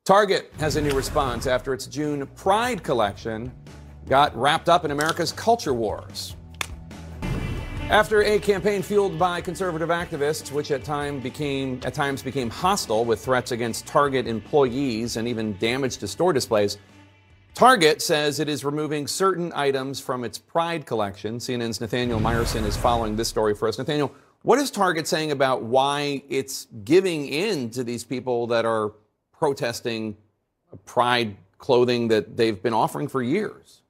Target has a new response after its June Pride collection got wrapped up in America's culture wars. After a campaign fueled by conservative activists, which at times became hostile with threats against Target employees and even damage to store displays, Target says it is removing certain items from its Pride collection. CNN's Nathaniel Meyerson is following this story for us. Nathaniel, what is Target saying about why it's giving in to these people that are protesting Pride clothing that they've been offering for years?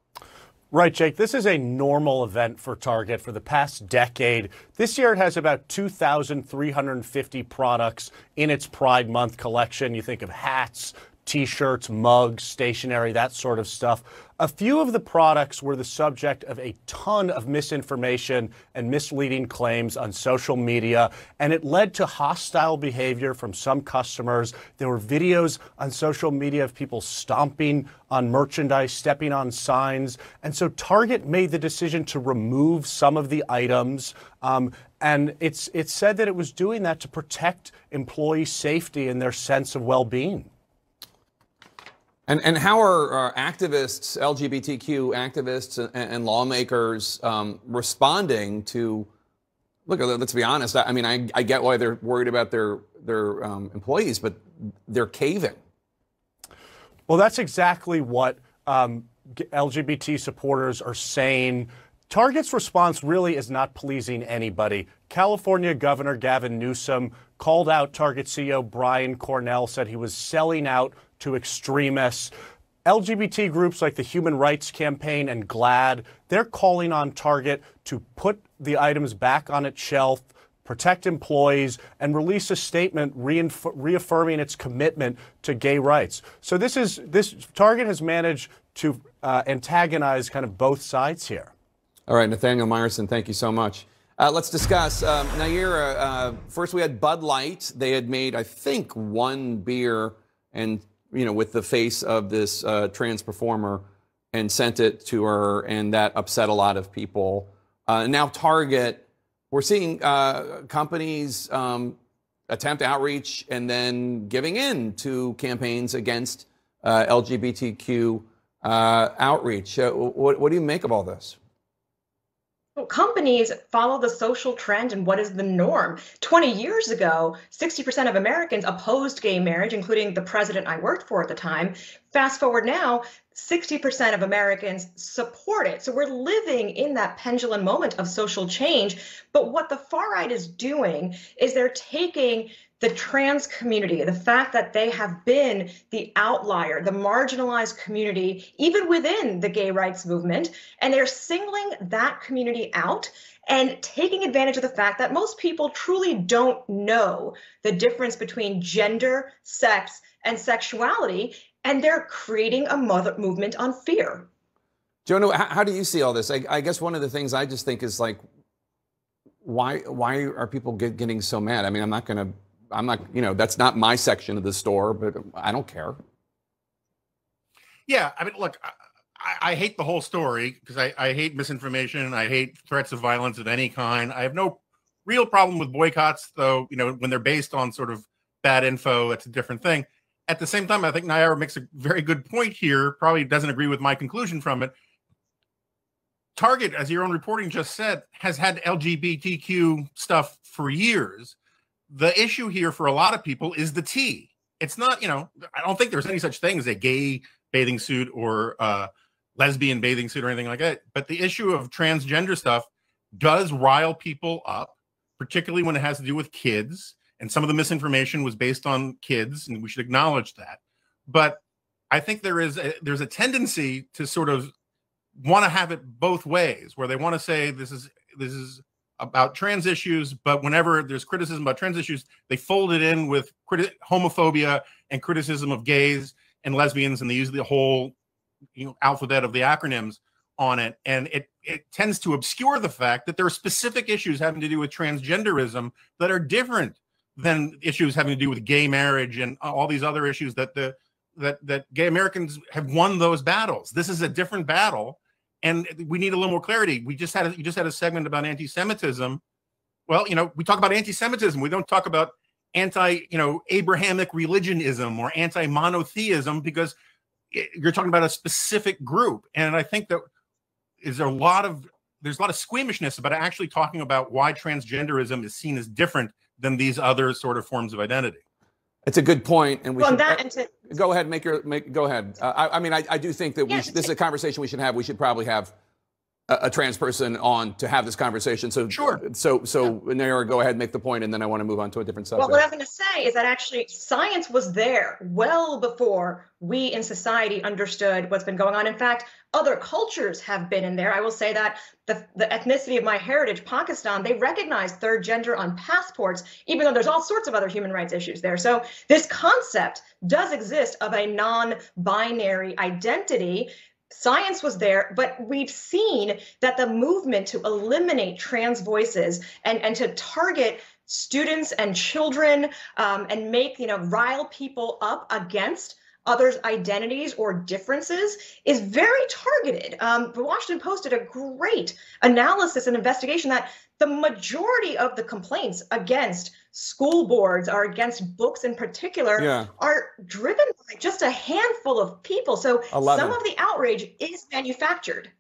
Right, Jake. This is a normal event for Target for the past decade. This year it has about 2,350 products in its Pride Month collection. You think of hats, T-shirts, mugs, stationery, that sort of stuff. A few of the products were the subject of a ton of misinformation and misleading claims on social media, and it led to hostile behavior from some customers. There were videos on social media of people stomping on merchandise, stepping on signs, and so Target made the decision to remove some of the items. And it's said that it was doing that to protect employee safety and their sense of well-being. And how are activists, LGBTQ activists and lawmakers responding to, look, let's be honest, I mean, I get why they're worried about their employees, but they're caving. Well, that's exactly what LGBT supporters are saying. Target's response really is not pleasing anybody. California Governor Gavin Newsom called out Target CEO Brian Cornell, said he was selling out to extremists. LGBT groups like the Human Rights Campaign and GLAAD, they're calling on Target to put the items back on its shelf, protect employees, and release a statement reaffirming its commitment to gay rights. So Target has managed to antagonize kind of both sides here. All right, Nathaniel Meyerson, thank you so much. Let's discuss. Nayyirah, first we had Bud Light. They had made, I think, one beer and, with the face of this trans performer and sent it to her, and that upset a lot of people. Now Target, we're seeing companies attempt outreach and then giving in to campaigns against LGBTQ outreach. What do you make of all this? Well, companies follow the social trend and what is the norm. 20 years ago, 60% of Americans opposed gay marriage, including the president I worked for at the time. Fast forward now, 60% of Americans support it. So we're living in that pendulum moment of social change. But what the far right is doing is they're taking the trans community, the fact that they have been the outlier, the marginalized community, even within the gay rights movement, and they're singling that community out and taking advantage of the fact that most people truly don't know the difference between gender, sex, and sexuality, and they're creating a movement on fear. Jonah, how do you see all this? I guess one of the things I just think is like, why are people getting so mad? I mean, I'm not, that's not my section of the store, but I don't care. Yeah, I mean, look, I hate the whole story because I hate misinformation. I hate threats of violence of any kind. I have no real problem with boycotts, though, when they're based on sort of bad info, it's a different thing. At the same time, I think Nayyirah makes a very good point here, probably doesn't agree with my conclusion from it. Target, as your own reporting just said, has had LGBTQ stuff for years. The issue here for a lot of people is the T. It's not, I don't think there's any such thing as a gay bathing suit or lesbian bathing suit or anything like that. But the issue of transgender stuff does rise people up, particularly when it has to do with kids. And some of the misinformation was based on kids, and we should acknowledge that. But I think there's a tendency to sort of want to have it both ways, where they want to say this is about trans issues, but whenever there's criticism about trans issues, they fold it in with homophobia and criticism of gays and lesbians, and they use the whole alphabet of the acronyms on it. And it tends to obscure the fact that there are specific issues having to do with transgenderism that are different than issues having to do with gay marriage and all these other issues that gay Americans have won those battles. This is a different battle. And we need a little more clarity. You just had a segment about anti-Semitism. Well, we talk about anti-Semitism. We don't talk about Abrahamic religionism or anti-monotheism, because you're talking about a specific group. And I think that there's a lot of squeamishness about actually talking about why transgenderism is seen as different than these other sort of forms of identity. It's a good point, and go ahead. Go ahead. I do think that this is a conversation we should have. We should probably have a trans person on to have this conversation. So sure. So Nayara, go ahead, make the point, and then I want to move on to a different subject. Well, what I was going to say is that actually science was there well before we in society understood what's been going on. In fact, other cultures have been in there. I will say that the ethnicity of my heritage, Pakistan, they recognize third gender on passports, even though there's all sorts of other human rights issues there. So this concept does exist of a non-binary identity. Science was there, but we've seen that the movement to eliminate trans voices and to target students and children and make, rile people up against others' identities or differences is very targeted. The Washington Post did a great analysis and investigation that the majority of the complaints against school boards or against books in particular are driven by just a handful of people. So some of the outrage is manufactured.